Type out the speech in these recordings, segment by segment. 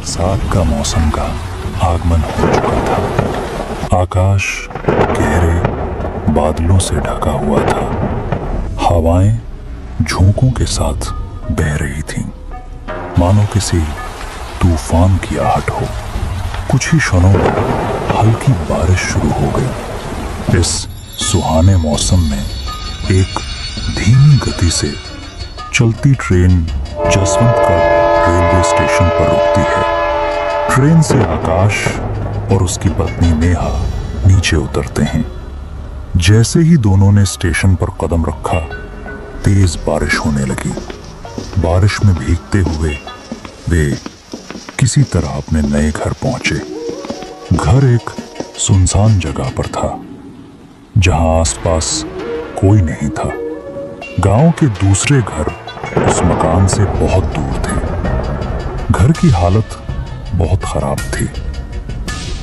बरसात का मौसम का आगमन हो चुका था। आकाश गहरे बादलों से ढका हुआ था। हवाएं झोंकों के साथ बह रही थीं, मानो किसी तूफान की आहट हो। कुछ ही क्षणों में हल्की बारिश शुरू हो गई। इस सुहाने मौसम में एक धीमी गति से चलती ट्रेन जसवंतगढ़ रेलवे स्टेशन पर रुकती है। ट्रेन से आकाश और उसकी पत्नी नेहा नीचे उतरते हैं। जैसे ही दोनों ने स्टेशन पर कदम रखा, तेज बारिश होने लगी। बारिश में भीगते हुए वे किसी तरह अपने नए घर पहुंचे। घर एक सुनसान जगह पर था, जहां आसपास कोई नहीं था। गांव के दूसरे घर उस मकान से बहुत दूर थे। घर की हालत बहुत खराब थी,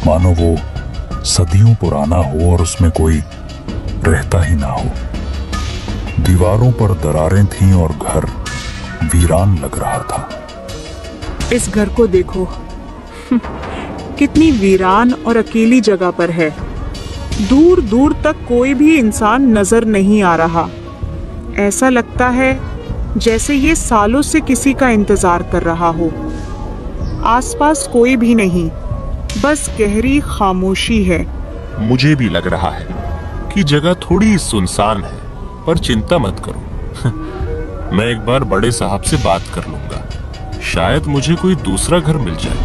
मानो वो सदियों पुराना हो और उसमें कोई रहता ही ना हो। दीवारों पर दरारें थीं और घर वीरान लग रहा था। इस घर को देखो, कितनी वीरान और अकेली जगह पर है। दूर दूर तक कोई भी इंसान नजर नहीं आ रहा। ऐसा लगता है जैसे ये सालों से किसी का इंतजार कर रहा हो। आसपास कोई भी नहीं, बस गहरी खामोशी है। मुझे भी लग रहा है कि जगह थोड़ी सुनसान है, पर चिंता मत करो। मैं एक बार बड़े साहब से बात कर लूंगा, शायद मुझे कोई दूसरा घर मिल जाए।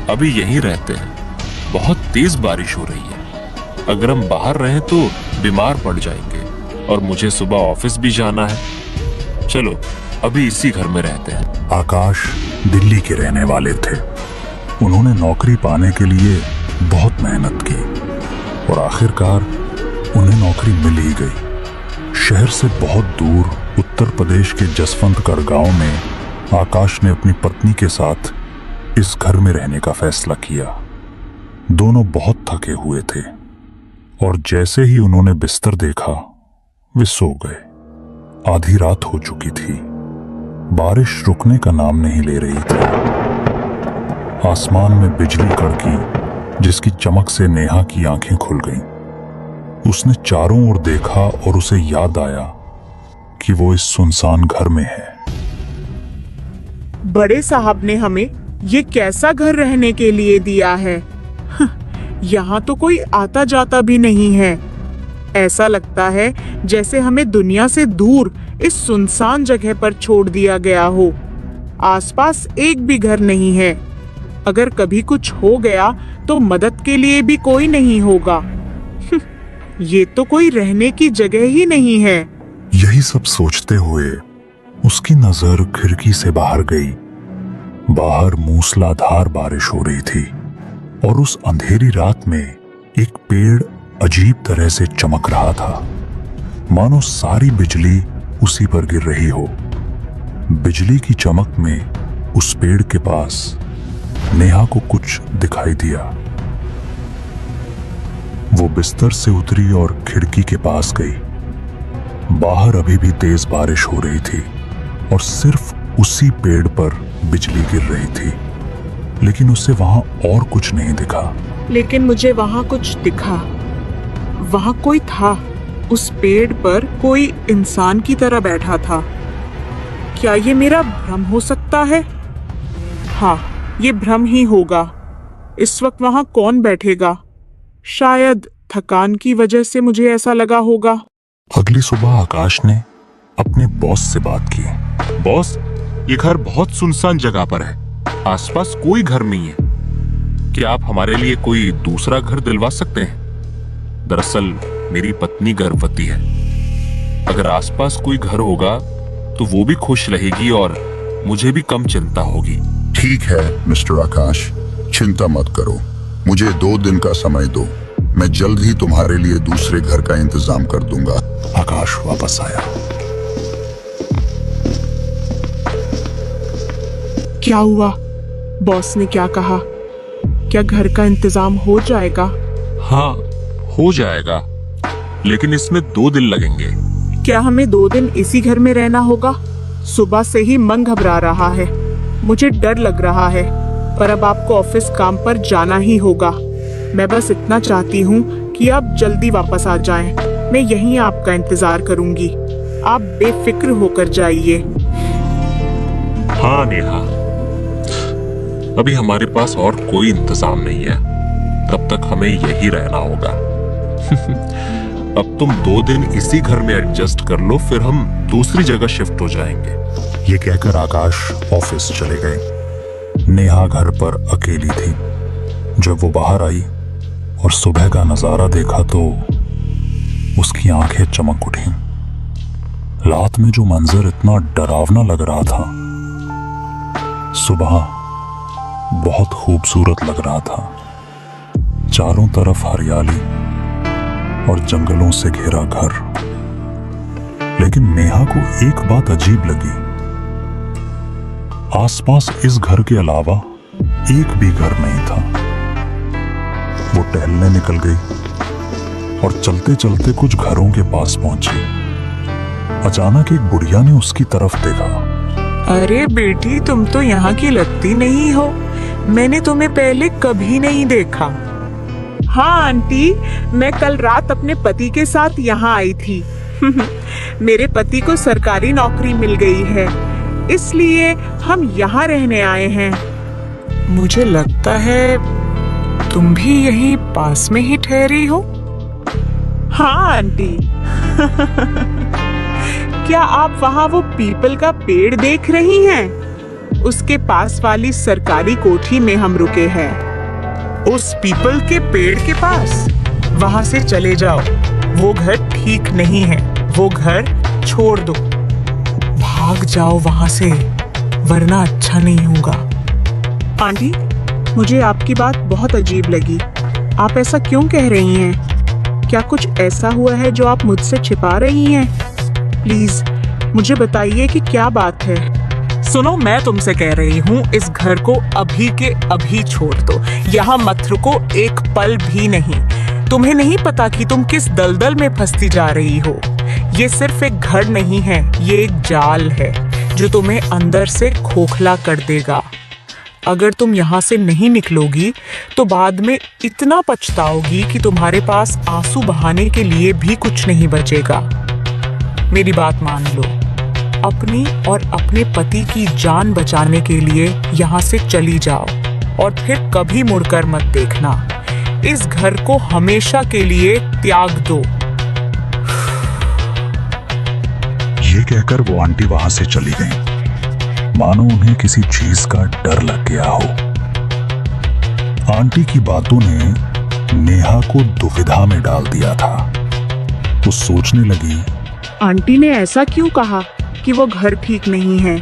अभी यहीं रहते हैं। बहुत तेज बारिश हो रही है। अगर हम बाहर रहें तो बीमार पड़ जाएंगे और मुझे सुबह ऑफिस भी जाना है। चलो अभी इसी घर में रहते हैं। आकाश दिल्ली के रहने वाले थे। उन्होंने नौकरी पाने के लिए बहुत मेहनत की और आखिरकार उन्हें नौकरी मिल ही गई। शहर से बहुत दूर उत्तर प्रदेश के जसवंतगढ़ गांव में आकाश ने अपनी पत्नी के साथ इस घर में रहने का फैसला किया। दोनों बहुत थके हुए थे और जैसे ही उन्होंने बिस्तर देखा, वे सो गए। आधी रात हो चुकी थी। बारिश रुकने का नाम नहीं ले रही थी। आसमान में बिजली कड़की, जिसकी चमक से नेहा की आंखें खुल गईं। उसने चारों ओर देखा और उसे याद आया कि वो इस सुनसान घर में है। बड़े साहब ने हमें ये कैसा घर रहने के लिए दिया है? यहाँ तो कोई आता जाता भी नहीं है। ऐसा लगता है जैसे हमें दुनिया से दूर इस सुनसान जगह पर छोड़ दिया गया हो। आसपास एक भी घर नहीं है। अगर कभी कुछ हो गया तो मदद के लिए भी कोई नहीं होगा। ये तो कोई रहने की जगह ही नहीं है। यही सब सोचते हुए उसकी नजर खिड़की से बाहर गई। बाहर मूसलाधार बारिश हो रही थी और उस अंधेरी रात में एक पेड़ अजीब तरह से चमक रहा था, मानो सारी बिजली उसी पर गिर रही हो। बिजली की चमक में उस पेड़ के पास नेहा को कुछ दिखाई दिया। वो बिस्तर से उतरी और खिड़की के पास गई। बाहर अभी भी तेज बारिश हो रही थी और सिर्फ उसी पेड़ पर बिजली गिर रही थी, लेकिन उसे वहां और कुछ नहीं दिखा। लेकिन मुझे वहां कुछ दिखा। वहां कोई था। उस पेड़ पर कोई इंसान की तरह बैठा था। क्या ये मेरा भ्रम हो सकता है? हाँ, ये भ्रम ही होगा। इस वक्त वहां कौन बैठेगा? शायद थकान की वजह से मुझे ऐसा लगा होगा। अगली सुबह आकाश ने अपने बॉस से बात की। बॉस, ये घर बहुत सुनसान जगह पर है। आसपास कोई घर नहीं है। क्या आप हमारे लिए कोई दूसरा घर दिलवा सकते हैं? दरअसल मेरी पत्नी गर्भवती है। अगर आसपास कोई घर होगा तो वो भी खुश रहेगी और मुझे भी कम चिंता होगी। ठीक है मिस्टर आकाश, चिंता मत करो। मुझे 2 दिन का समय दो। मैं जल्द ही तुम्हारे लिए दूसरे घर का इंतजाम कर दूंगा। आकाश वापस आया। क्या हुआ? बॉस ने क्या कहा? क्या घर का इंतजाम हो जाएगा? हाँ, हो जाएगा, लेकिन इसमें 2 दिन लगेंगे। क्या हमें 2 दिन इसी घर में रहना होगा? सुबह से ही मन घबरा रहा है। मुझे डर लग रहा है, पर अब आपको ऑफिस काम पर जाना ही होगा। मैं बस इतना चाहती हूँ कि आप जल्दी वापस आ जाएं। मैं यहीं आपका इंतजार करूंगी। आप बेफिक्र होकर जाइए। हाँ नेहा, अभी हमारे पास और कोई इंतजाम नहीं है, तब तक हमें यही रहना होगा। अब तुम 2 दिन इसी घर में एडजस्ट कर लो, फिर हम दूसरी जगह शिफ्ट हो जाएंगे। ये कहकर आकाश ऑफिस चले गए। नेहा घर पर अकेली थी। जब वो बाहर आई और सुबह का नजारा देखा तो उसकी आंखें चमक उठी। रात में जो मंजर इतना डरावना लग रहा था, सुबह बहुत खूबसूरत लग रहा था। चारों तरफ हरियाली और जंगलों से घिरा घर। लेकिन नेहा को एक बात अजीब लगी। आसपास इस घर के अलावा एक भी घर नहीं था। वो टहलने निकल गई और चलते चलते कुछ घरों के पास पहुंची। अचानक एक बुढ़िया ने उसकी तरफ देखा। अरे बेटी, तुम तो यहाँ की लगती नहीं हो। मैंने तुम्हें पहले कभी नहीं देखा। हाँ आंटी, मैं कल रात अपने पति के साथ यहाँ आई थी। मेरे पति को सरकारी नौकरी मिल गई है, इसलिए हम यहाँ रहने आए हैं। मुझे लगता है तुम भी यहीं पास में ही ठहरी हो। हाँ आंटी। क्या आप वहाँ वो पीपल का पेड़ देख रही हैं? उसके पास वाली सरकारी कोठी में हम रुके हैं। उस पीपल के पेड़ के पास। वहां से चले जाओ, वो घर ठीक नहीं है। वो घर छोड़ दो, भाग जाओ वहां से, वरना अच्छा नहीं होगा। आंटी, मुझे आपकी बात बहुत अजीब लगी। आप ऐसा क्यों कह रही हैं? क्या कुछ ऐसा हुआ है जो आप मुझसे छिपा रही हैं? प्लीज मुझे बताइए कि क्या बात है। सुनो, मैं तुमसे कह रही हूँ, इस घर को अभी के अभी छोड़ दो। यहाँ मत रुको एक पल भी नहीं। तुम्हें नहीं पता कि तुम किस दलदल में फंसती जा रही हो। ये सिर्फ एक घर नहीं है, ये एक जाल है जो तुम्हें अंदर से खोखला कर देगा। अगर तुम यहाँ से नहीं निकलोगी तो बाद में इतना पछताओगी कि तुम्हारे पास आंसू बहाने के लिए भी कुछ नहीं बचेगा। मेरी बात मान लो, अपनी और अपने पति की जान बचाने के लिए यहाँ से चली जाओ और फिर कभी मुड़कर मत देखना। इस घर को हमेशा के लिए त्याग दो। ये कहकर वो आंटी वहां से चली गई, मानो उन्हें किसी चीज का डर लग गया हो। आंटी की बातों ने नेहा को दुविधा में डाल दिया था। वो सोचने लगी, आंटी ने ऐसा क्यों कहा कि वो घर ठीक नहीं है,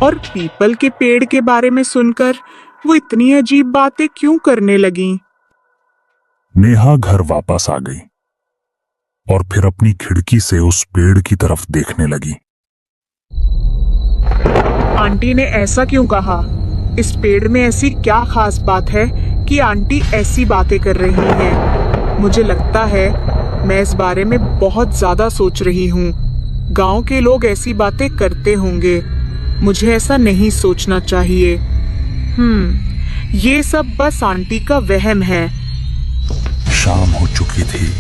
और पीपल के पेड़ के बारे में सुनकर वो इतनी अजीब बातें क्यों करने लगी। नेहा घर वापस आ गई और फिर अपनी खिड़की से उस पेड़ की तरफ देखने लगी। आंटी ने ऐसा क्यों कहा? इस पेड़ में ऐसी क्या खास बात है कि आंटी ऐसी बातें कर रही हैं? मुझे लगता है मैं इस बारे में बहुत ज्यादा सोच रही हूँ। गांव के लोग ऐसी बातें करते होंगे, मुझे ऐसा नहीं सोचना चाहिए। ये सब बस आंटी का वहम है। शाम हो चुकी थी।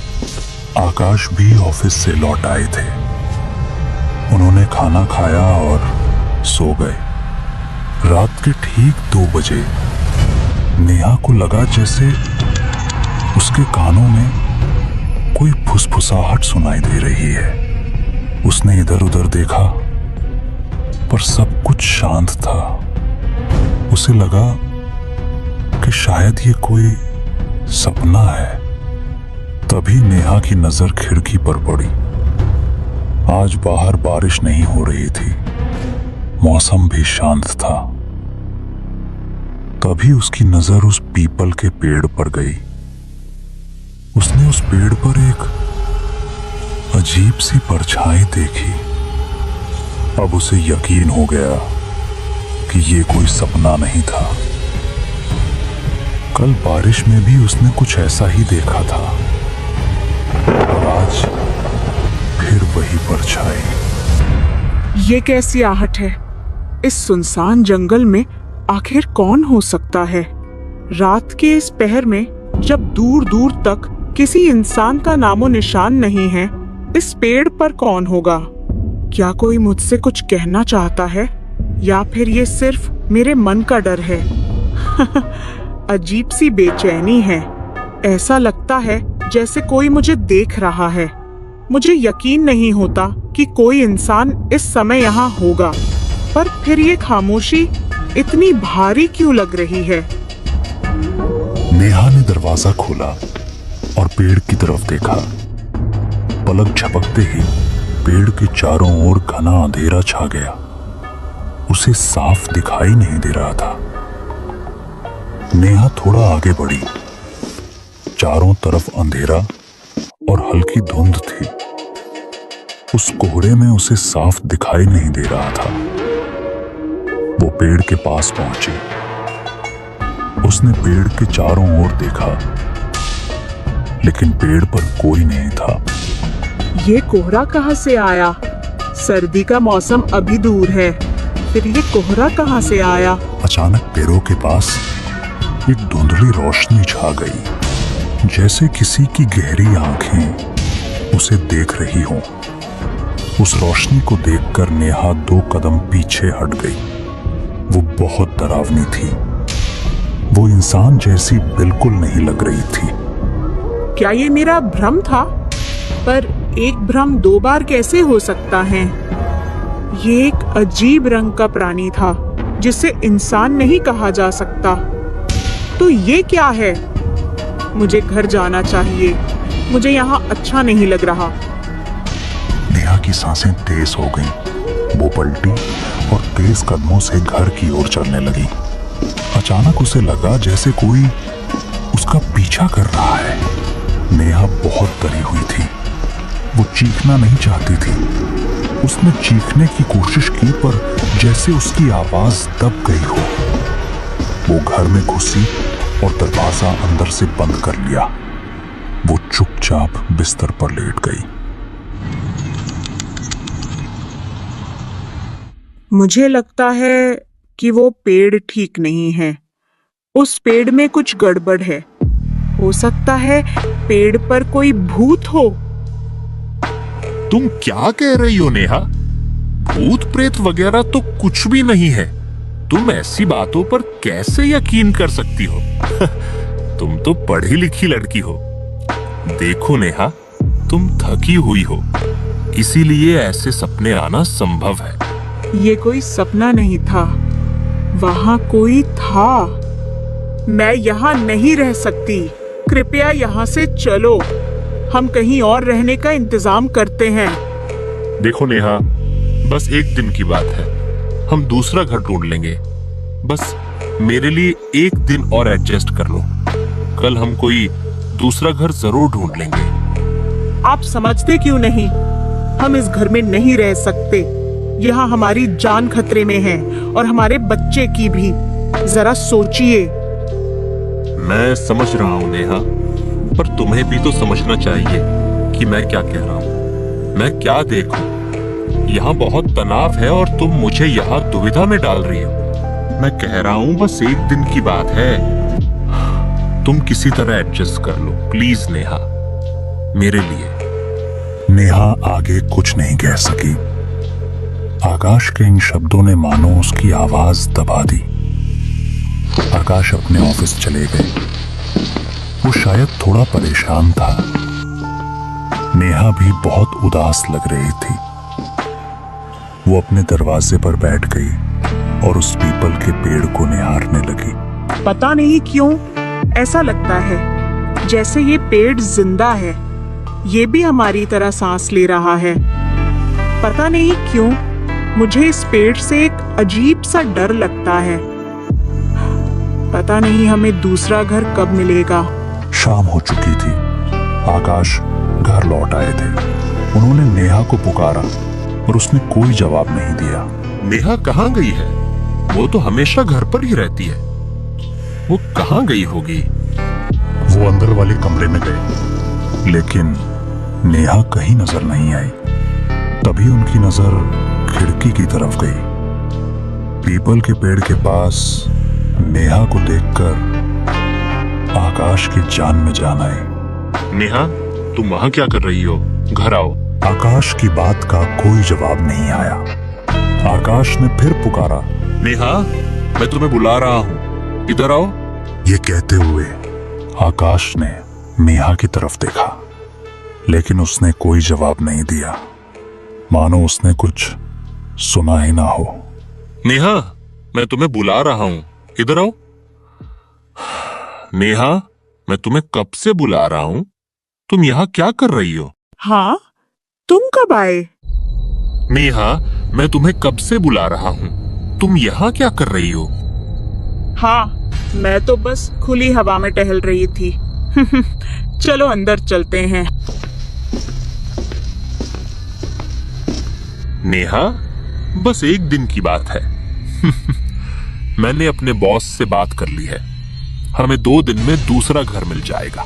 आकाश भी ऑफिस से लौट आए थे। उन्होंने खाना खाया और सो गए। रात के ठीक 2 बजे नेहा को लगा जैसे उसके कानों में कोई फुसफुसाहट सुनाई दे रही है। उसने इधर उधर देखा, पर सब कुछ शांत था। उसे लगा कि शायद ये कोई सपना है। तभी नेहा की नजर खिड़की पर पड़ी। आज बाहर बारिश नहीं हो रही थी, मौसम भी शांत था। तभी उसकी नजर उस पीपल के पेड़ पर गई। उसने उस पेड़ पर एक अजीब सी परछाई देखी। अब उसे यकीन हो गया कि ये कोई सपना नहीं था। कल बारिश में भी उसने कुछ ऐसा ही देखा था, और आज फिर वही परछाई। ये कैसी आहट है? इस सुनसान जंगल में आखिर कौन हो सकता है? रात के इस पहर में जब दूर दूर तक किसी इंसान का नामो निशान नहीं है, इस पेड़ पर कौन होगा? क्या कोई मुझसे कुछ कहना चाहता है या फिर ये सिर्फ मेरे मन का डर है? अजीब सी बेचैनी है। ऐसा लगता है जैसे कोई मुझे देख रहा है। मुझे यकीन नहीं होता कि कोई इंसान इस समय यहाँ होगा, पर फिर ये खामोशी इतनी भारी क्यों लग रही है? नेहा ने दरवाजा खोला और पेड़ की तरफ देखा। पलक झपकते ही पेड़ के चारों ओर घना अंधेरा छा गया। उसे साफ दिखाई नहीं दे रहा था। नेहा थोड़ा आगे बढ़ी। चारों तरफ अंधेरा और हल्की धुंध थी। उस कोहरे में उसे साफ दिखाई नहीं दे रहा था। वो पेड़ के पास पहुंची। उसने पेड़ के चारों ओर देखा, लेकिन पेड़ पर कोई नहीं था। ये कोहरा कहाँ से आया? सर्दी का मौसम अभी दूर है, फिर ये कोहरा कहाँ से आया? अचानक पेड़ों के पास एक धुंधली रोशनी छा गई, जैसे किसी की गहरी आंखें उसे देख रही हों। उस रोशनी को देखकर नेहा 2 कदम पीछे हट गई। वो बहुत डरावनी थी। वो इंसान जैसी बिल्कुल नहीं लग रही थी। क्या ये मेरा भ्रम था? पर एक भ्रम 2 बार कैसे हो सकता है? ये एक अजीब रंग का प्राणी था जिसे इंसान नहीं कहा जा सकता। तो ये क्या है? मुझे घर जाना चाहिए। मुझे यहाँ अच्छा नहीं लग रहा। नेहा की सांसें तेज हो गईं। वो पलटी और तेज कदमों से घर की ओर चलने लगी। अचानक उसे लगा जैसे कोई उसका पीछा कर रहा है। नेहा बहुत डरी हुई थी। वो चीखना नहीं चाहती थी। उसने चीखने की कोशिश की, पर जैसे उसकी आवाज दब गई हो। वो घर में घुसी और दरवाजा अंदर से बंद कर लिया। वो चुपचाप बिस्तर पर लेट गई। मुझे लगता है कि वो पेड़ ठीक नहीं है। उस पेड़ में कुछ गड़बड़ है। हो सकता है पेड़ पर कोई भूत हो। तुम क्या कह रही हो नेहा? भूत प्रेत वगैरह तो कुछ भी नहीं है। तुम ऐसी बातों पर कैसे यकीन कर सकती हो? तुम तो पढ़ी लिखी लड़की हो। देखो नेहा, तुम थकी हुई हो, इसीलिए ऐसे सपने आना संभव है। ये कोई सपना नहीं था। वहां कोई था। मैं यहाँ नहीं रह सकती। कृपया यहाँ से चलो। हम कहीं और रहने का इंतजाम करते हैं। देखो नेहा, बस एक दिन की बात है। हम दूसरा घर ढूंढ लेंगे। बस मेरे लिए एक दिन और एडजस्ट कर लो। कल हम कोई दूसरा घर जरूर ढूंढ लेंगे। आप समझते क्यों नहीं? हम इस घर में नहीं रह सकते। यहाँ हमारी जान खतरे में है और हमारे बच्चे की भी। जरा सोचिए। मैं समझ रहा हूँ नेहा, पर तुम्हें भी तो समझना चाहिए कि मैं क्या कह रहा हूँ। मैं क्या देखूं? यहाँ बहुत तनाव है और तुम मुझे यहाँ दुविधा में डाल रही हो। मैं कह रहा हूँ बस एक दिन की बात है। तुम किसी तरह एडजस्ट कर लो प्लीज नेहा, मेरे लिए। नेहा आगे कुछ नहीं कह सकी। आकाश के इन शब्दों ने मानो उसकी आवाज दबा दी। आकाश अपने ऑफिस चले गए। वो शायद थोड़ा परेशान था। नेहा भी बहुत उदास लग रही थी। वो अपने दरवाजे पर बैठ गई और उस पीपल के पेड़ को निहारने लगी। पता नहीं क्यों ऐसा लगता है जैसे ये पेड़ जिंदा है। ये भी हमारी तरह सांस ले रहा है। पता नहीं क्यों मुझे इस पेड़ से एक अजीब सा डर लगता है। पता नहीं हमें दूसरा घर कब मिलेगा। शाम हो चुकी थी। आकाश घर लौट आए थे। उन्होंने नेहा को पुकारा और उसने कोई जवाब नहीं दिया। नेहा कहाँ गई है? वो तो हमेशा घर पर ही रहती है। वो कहाँ गई होगी? वो अंदर वाले कमरे में गए, लेकिन नेहा कहीं नजर नहीं आई। तभी उनकी नजर खिड़की की तरफ गई। पीपल के पेड़ के पास नेहा को देखकर आकाश की जान में जान आई। नेहा, तुम वहां क्या कर रही हो? घर आओ। आकाश की बात का कोई जवाब नहीं आया। आकाश ने फिर पुकारा, नेहा, मैं तुम्हें बुला रहा हूं, इधर आओ। ये कहते हुए आकाश ने नेहा की तरफ देखा, लेकिन उसने कोई जवाब नहीं दिया, मानो उसने कुछ सुना ही ना हो। नेहा, मैं तुम्हें बुला रहा हूं, इधर आओ। नेहा, मैं तुम्हें कब से बुला रहा हूं, तुम यहाँ क्या कर रही हो? हाँ, तुम कब आए? नेहा, मैं तुम्हें कब से बुला रहा हूं, तुम यहाँ क्या कर रही हो? हाँ, मैं तो बस खुली हवा में टहल रही थी। चलो अंदर चलते हैं। नेहा, बस एक दिन की बात है। मैंने अपने बॉस से बात कर ली है, हमें 2 दिन में दूसरा घर मिल जाएगा।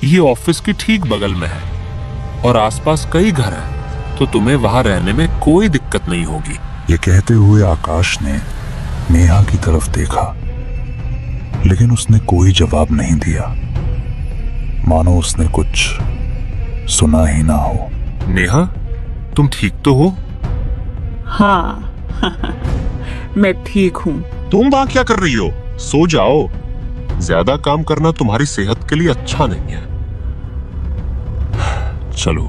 ये ऑफिस की ठीक बगल में है और आसपास कई घर हैं, तो तुम्हें वहां रहने में कोई दिक्कत नहीं होगी। ये कहते हुए आकाश ने नेहा की तरफ देखा, लेकिन उसने कोई जवाब नहीं दिया, मानो उसने कुछ सुना ही ना हो। नेहा, तुम ठीक तो हो? हाँ, मैं ठीक हूँ। तुम वहां क्या कर रही हो? सो जाओ, ज्यादा काम करना तुम्हारी सेहत के लिए अच्छा नहीं है। चलो,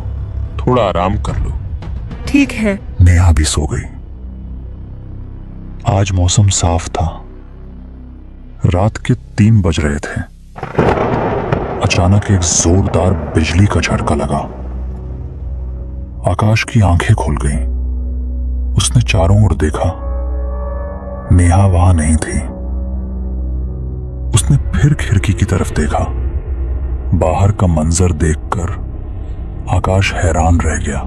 थोड़ा आराम कर लो। ठीक है। नेहा भी सो गई। आज मौसम साफ था। रात के 3 बज रहे थे। अचानक एक जोरदार बिजली का झटका लगा। आकाश की आंखें खुल गईं। उसने चारों ओर देखा, नेहा वहां नहीं थी। उसने फिर खिड़की की तरफ देखा। बाहर का मंजर देखकर आकाश हैरान रह गया।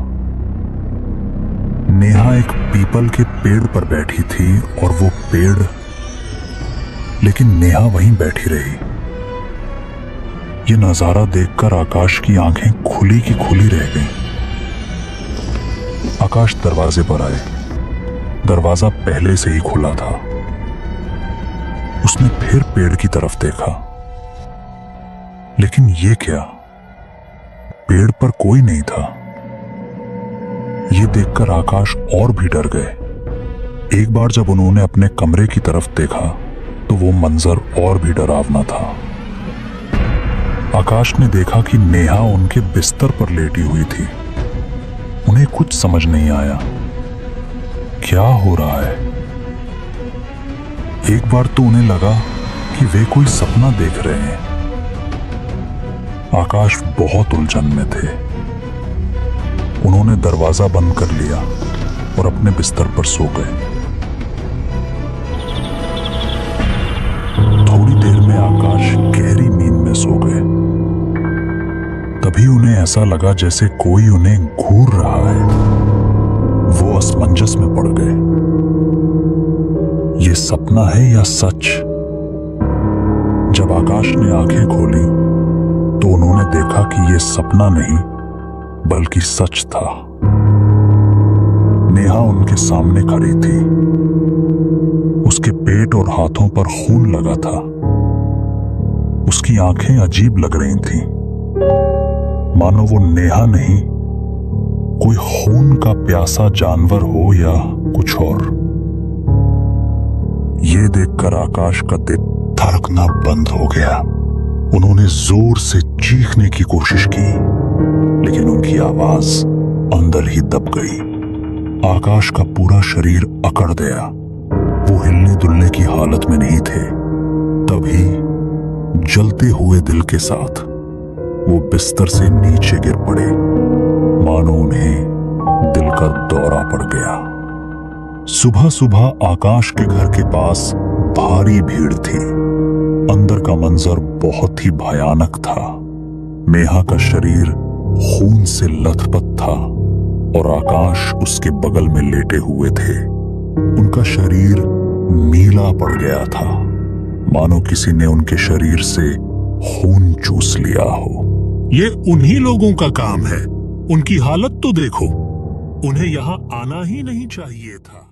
नेहा एक पीपल के पेड़ पर बैठी थी और वो पेड़, लेकिन नेहा वहीं बैठी रही। ये नजारा देखकर आकाश की आंखें खुली की खुली रह गईं। आकाश दरवाजे पर आए। दरवाजा पहले से ही खुला था। उसने फिर पेड़ की तरफ देखा, लेकिन ये क्या, पेड़ पर कोई नहीं था। ये देखकर आकाश और भी डर गए। एक बार जब उन्होंने अपने कमरे की तरफ देखा तो वो मंजर और भी डरावना था। आकाश ने देखा कि नेहा उनके बिस्तर पर लेटी हुई थी। उन्हें कुछ समझ नहीं आया, क्या हो रहा है। एक बार तो उन्हें लगा कि वे कोई सपना देख रहे हैं। आकाश बहुत उलझन में थे। उन्होंने दरवाजा बंद कर लिया और अपने बिस्तर पर सो गए। थोड़ी देर में आकाश गहरी नींद में सो गए। तभी उन्हें ऐसा लगा जैसे कोई उन्हें घूर रहा है। वो असमंजस में पड़ गए। ये सपना है या सच? जब आकाश ने आंखें खोली तो उन्होंने देखा कि यह सपना नहीं बल्कि सच था। नेहा उनके सामने खड़ी थी। उसके पेट और हाथों पर खून लगा था। उसकी आंखें अजीब लग रही थीं, मानो वो नेहा नहीं, कोई खून का प्यासा जानवर हो या कुछ और। ये देखकर आकाश का दिल धड़कना बंद हो गया। उन्होंने जोर से चीखने की कोशिश की, लेकिन उनकी आवाज अंदर ही दब गई। आकाश का पूरा शरीर अकड़ गया। वो हिलने डुलने की हालत में नहीं थे। तभी जलते हुए दिल के साथ वो बिस्तर से नीचे गिर पड़े, मानो उन्हें दिल का दौरा पड़ गया। सुबह सुबह आकाश के घर के पास भारी भीड़ थी। अंदर का मंजर बहुत ही भयानक था। नेहा का शरीर खून से लथपथ था और आकाश उसके बगल में लेटे हुए थे। उनका शरीर नीला पड़ गया था, मानो किसी ने उनके शरीर से खून चूस लिया हो। ये उन्हीं लोगों का काम है। उनकी हालत तो देखो, उन्हें यहाँ आना ही नहीं चाहिए था।